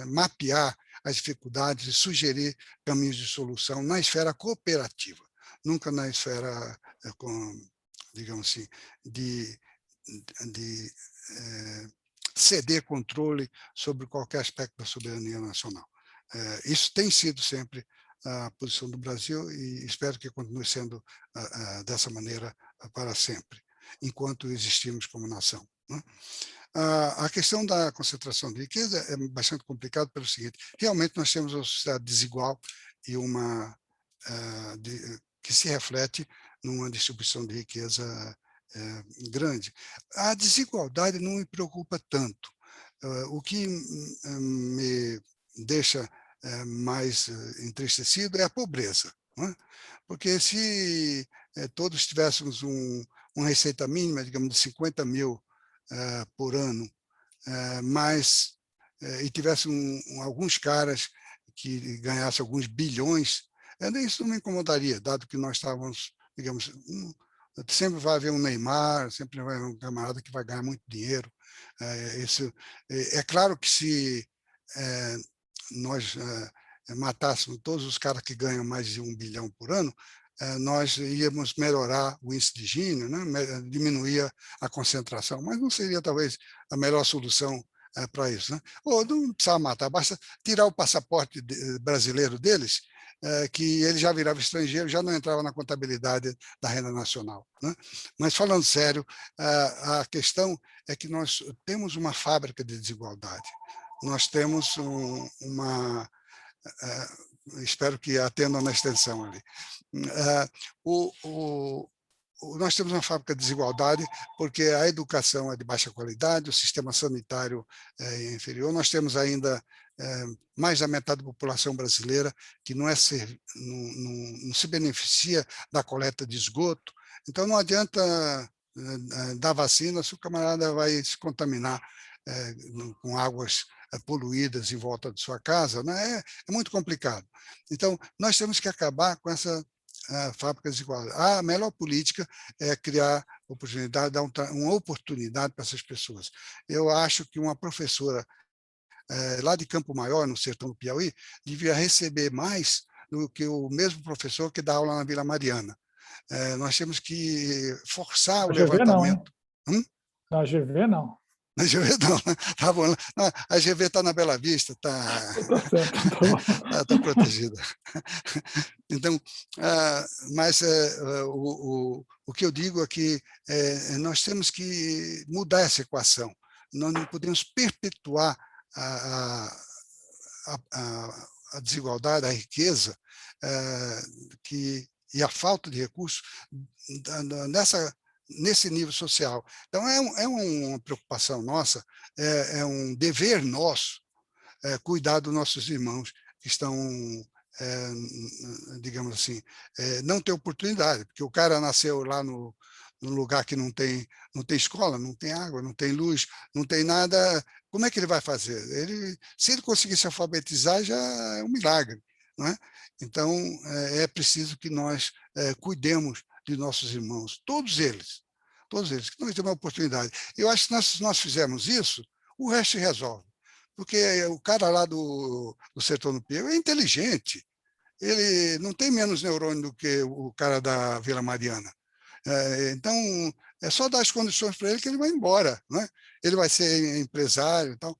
mapear as dificuldades e sugerir caminhos de solução na esfera cooperativa, nunca na esfera, digamos assim, de ceder controle sobre qualquer aspecto da soberania nacional. Isso tem sido sempre a posição do Brasil e espero que continue sendo dessa maneira para sempre, enquanto existimos como nação, né? A questão da concentração de riqueza é bastante complicado pelo seguinte: realmente nós temos uma sociedade desigual e que se reflete numa distribuição de riqueza grande. A desigualdade não me preocupa tanto. O que me deixa mais entristecido é a pobreza, não é? Porque se todos tivéssemos uma receita mínima, digamos, de 50 mil por ano, mas e tivesse alguns caras que ganhassem alguns bilhões, isso não me incomodaria, dado que nós estávamos, digamos, sempre vai haver um Neymar, sempre vai haver um camarada que vai ganhar muito dinheiro. Isso é claro que se nós matássemos todos os caras que ganham mais de 1 bilhão por ano, nós íamos melhorar o índice de Gini, né? Diminuir a concentração, mas não seria talvez a melhor solução para isso, né? Ou não precisava matar, basta tirar o passaporte brasileiro deles, que ele já virava estrangeiro, já não entrava na contabilidade da renda nacional, né? Mas falando sério, a questão é que nós temos uma fábrica de desigualdade, nós temos espero que atendam na extensão ali. Nós temos uma fábrica de desigualdade porque a educação é de baixa qualidade, o sistema sanitário é inferior, nós temos ainda mais da metade da população brasileira que não se beneficia da coleta de esgoto, então não adianta dar vacina se o camarada vai se contaminar com águas poluídas em volta de sua casa, né? É muito complicado. Então, nós temos que acabar com essa fábrica desigual. A melhor política é criar oportunidade, dar uma oportunidade para essas pessoas. Eu acho que uma professora lá de Campo Maior, no sertão do Piauí, devia receber mais do que o mesmo professor que dá aula na Vila Mariana. Nós temos que forçar o levantamento. Na GV, não. Na GV não, tá bom. A GV está na Bela Vista, está protegida. Então, mas o que eu digo é que nós temos que mudar essa equação. Nós não podemos perpetuar a desigualdade, a riqueza e a falta de recursos nesse nível social. Então, é uma preocupação nossa, é um dever nosso cuidar dos nossos irmãos que estão, digamos assim, não ter oportunidade, porque o cara nasceu lá num lugar que não tem escola, não tem água, não tem luz, não tem nada. Como é que ele vai fazer? Se ele conseguir se alfabetizar, já é um milagre, não é? Então, é preciso que nós cuidemos de nossos irmãos, todos eles, que nós temos uma oportunidade. Eu acho que se nós fizermos isso, o resto se resolve. Porque o cara lá do sertão do Piauí é inteligente, ele não tem menos neurônio do que o cara da Vila Mariana. Então, é só dar as condições para ele que ele vai embora, né? Ele vai ser empresário e tal.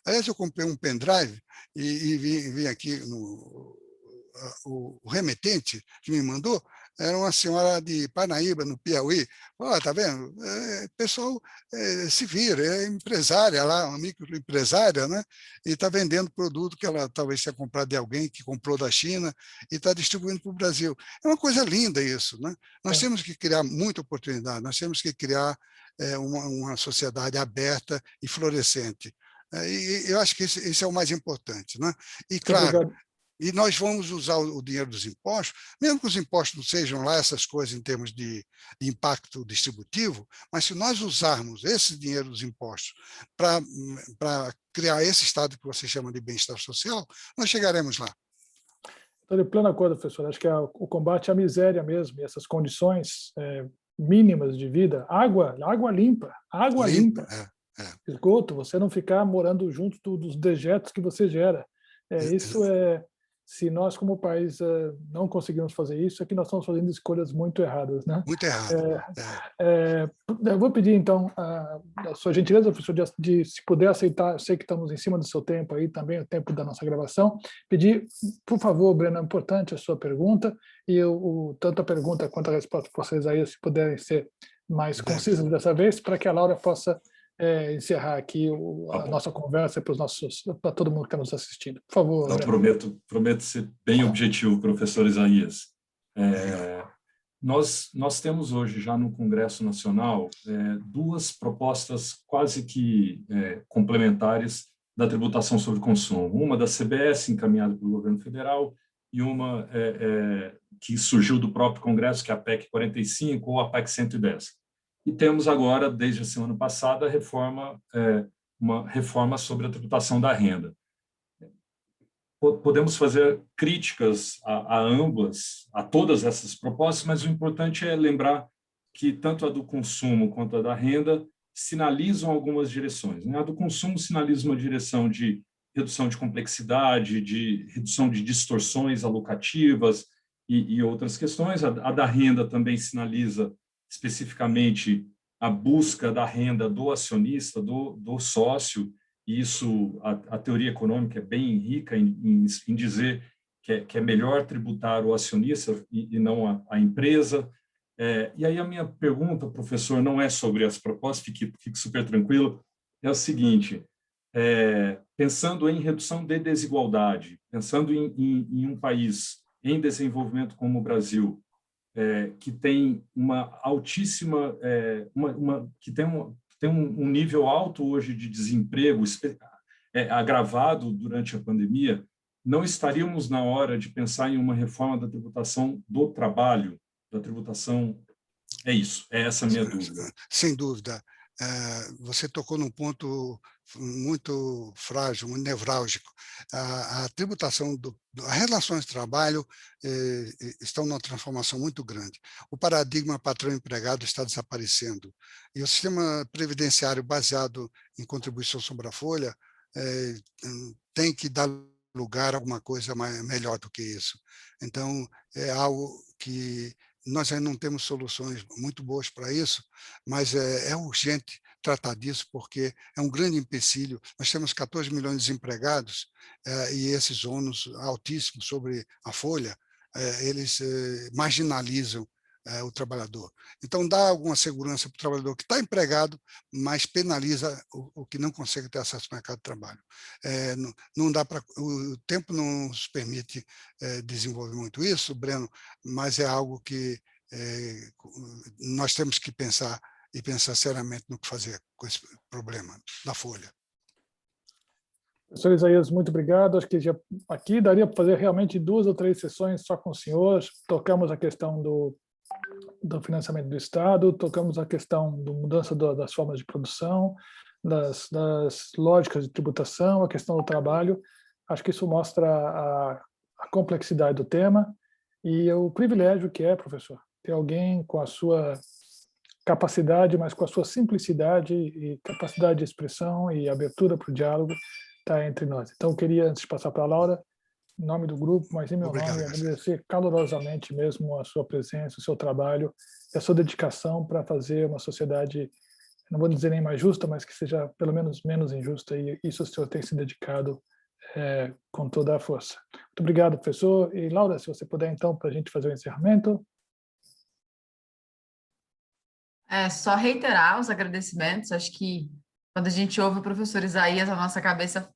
Aliás, eu comprei um pendrive e vim aqui o remetente que me mandou era uma senhora de Parnaíba, no Piauí. Tá vendo? O pessoal se vira, é empresária lá, uma microempresária, né? E está vendendo produto que ela talvez tenha comprado de alguém que comprou da China e está distribuindo para o Brasil. É uma coisa linda isso, né? Nós temos que criar muita oportunidade, nós temos que criar uma sociedade aberta e florescente. E eu acho que isso é o mais importante, né? E, claro, e nós vamos usar o dinheiro dos impostos, mesmo que os impostos não sejam lá essas coisas em termos de impacto distributivo, mas se nós usarmos esse dinheiro dos impostos para criar esse estado que você chama de bem-estar social, nós chegaremos lá. Estou de pleno acordo, professor. Acho que o combate à miséria mesmo, e essas condições mínimas de vida, água limpa, esgoto, você não ficar morando junto dos dejetos que você gera. Isso se nós como país não conseguimos fazer isso, é que nós estamos fazendo escolhas muito erradas, né? Muito errado. Eu vou pedir, então, a sua gentileza, professor, de se puder aceitar, eu sei que estamos em cima do seu tempo aí também, o tempo da nossa gravação, pedir, por favor, Breno, é importante a sua pergunta, e tanto a pergunta quanto a resposta de vocês aí, se puderem ser mais concisas dessa vez, para que a Laura possa encerrar aqui a nossa conversa para todo mundo que está nos assistindo. Por favor. Eu prometo ser bem objetivo, professor Isaías. Nós temos hoje, já no Congresso Nacional, duas propostas quase que complementares da tributação sobre consumo. Uma da CBS, encaminhada pelo governo federal, e uma que surgiu do próprio Congresso, que é a PEC 45 ou a PEC 110. E temos agora, desde a semana passada, uma reforma sobre a tributação da renda. Podemos fazer críticas a ambas, a todas essas propostas, mas o importante é lembrar que tanto a do consumo quanto a da renda sinalizam algumas direções. A do consumo sinaliza uma direção de redução de complexidade, de redução de distorções alocativas e outras questões. A da renda também sinaliza especificamente a busca da renda do acionista, do sócio, e isso, a teoria econômica é bem rica em dizer que é melhor tributar o acionista e não a empresa. E aí a minha pergunta, professor, não é sobre as propostas, fique super tranquilo, é o seguinte: pensando em redução de desigualdade, pensando em um país em desenvolvimento como o Brasil, que tem uma altíssima, que tem um nível alto hoje de desemprego, agravado durante a pandemia, não estaríamos na hora de pensar em uma reforma da tributação do trabalho, da tributação? É isso, é essa a minha dúvida. Sem dúvida. Você tocou num ponto muito frágil, muito nevrálgico. A tributação, as relações de trabalho estão numa transformação muito grande. O paradigma patrão-empregado está desaparecendo. E o sistema previdenciário baseado em contribuição sobre a folha tem que dar lugar a alguma coisa melhor do que isso. Então, é algo que nós ainda não temos soluções muito boas para isso, mas é urgente tratar disso, porque é um grande empecilho. Nós temos 14 milhões de desempregados e esses ônus altíssimos sobre a folha, eles marginalizam o trabalhador. Então, dá alguma segurança para o trabalhador que está empregado, mas penaliza o que não consegue ter acesso ao mercado de trabalho. Não dá para, o tempo não nos permite desenvolver muito isso, Breno, mas é algo que nós temos que pensar e pensar seriamente no que fazer com esse problema da folha. Professor Isaías, muito obrigado. Acho que aqui daria para fazer realmente 2 ou 3 sessões só com o senhor. Tocamos a questão do financiamento do Estado, tocamos a questão da mudança das formas de produção, das lógicas de tributação, a questão do trabalho. Acho que isso mostra a complexidade do tema e o privilégio que é, professor, ter alguém com a sua capacidade, mas com a sua simplicidade e capacidade de expressão e abertura para o diálogo, está entre nós. Então, eu queria, antes de passar para a Laura, em nome do grupo, mas em meu nome, agradecer calorosamente mesmo a sua presença, o seu trabalho e a sua dedicação para fazer uma sociedade, não vou dizer nem mais justa, mas que seja pelo menos menos injusta, e isso o senhor tem se dedicado com toda a força. Muito obrigado, professor. E, Laura, se você puder, então, para a gente fazer o encerramento. Só reiterar os agradecimentos. Acho que quando a gente ouve o professor Isaías, a nossa cabeça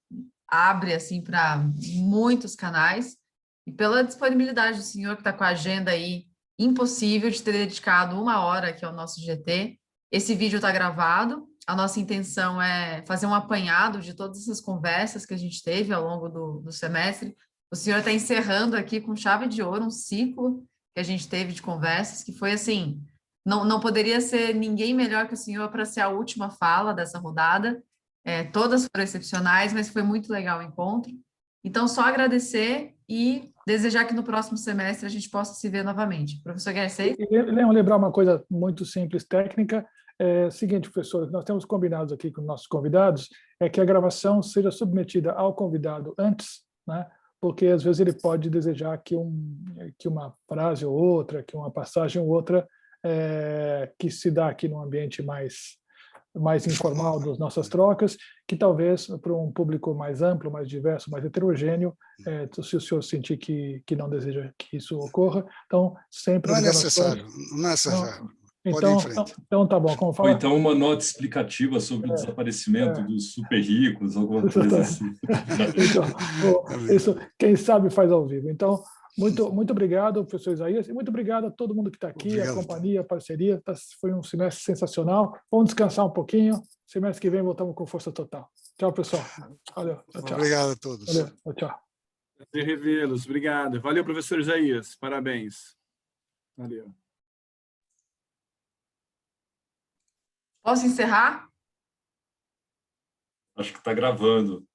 abre assim para muitos canais, e pela disponibilidade do senhor, que está com a agenda aí impossível de ter dedicado 1 hora aqui ao nosso GT. Esse vídeo está gravado, a nossa intenção é fazer um apanhado de todas essas conversas que a gente teve ao longo do semestre. O senhor está encerrando aqui com chave de ouro um ciclo que a gente teve de conversas, que foi assim, não poderia ser ninguém melhor que o senhor para ser a última fala dessa rodada. Todas foram excepcionais, mas foi muito legal o encontro. Então, só agradecer e desejar que no próximo semestre a gente possa se ver novamente. Professor Garcês? Lembrar uma coisa muito simples, técnica. Seguinte, professor, nós temos combinados aqui com nossos convidados, é que a gravação seja submetida ao convidado antes, né? Porque às vezes ele pode desejar que uma frase ou outra, que uma passagem ou outra, que se dá aqui num ambiente mais informal das nossas trocas, que talvez para um público mais amplo, mais diverso, mais heterogêneo, se o senhor sentir que não deseja que isso ocorra, então sempre... Não é necessário, não é necessário. Então tá bom. Como fala... Ou então uma nota explicativa sobre o desaparecimento dos super ricos, alguma coisa assim. Então, isso, quem sabe faz ao vivo. Então, Muito obrigado, professor Isaías, e muito obrigado a todo mundo que está aqui, Obrigado. a companhia, a parceria. Foi um semestre sensacional. Vamos descansar um pouquinho. Semestre que vem voltamos com força total. Tchau, pessoal. Valeu. Tchau. Obrigado a todos. Valeu. Tchau. Prazer revê-los. Obrigado. Valeu, professor Isaías. Parabéns. Valeu. Posso encerrar? Acho que está gravando.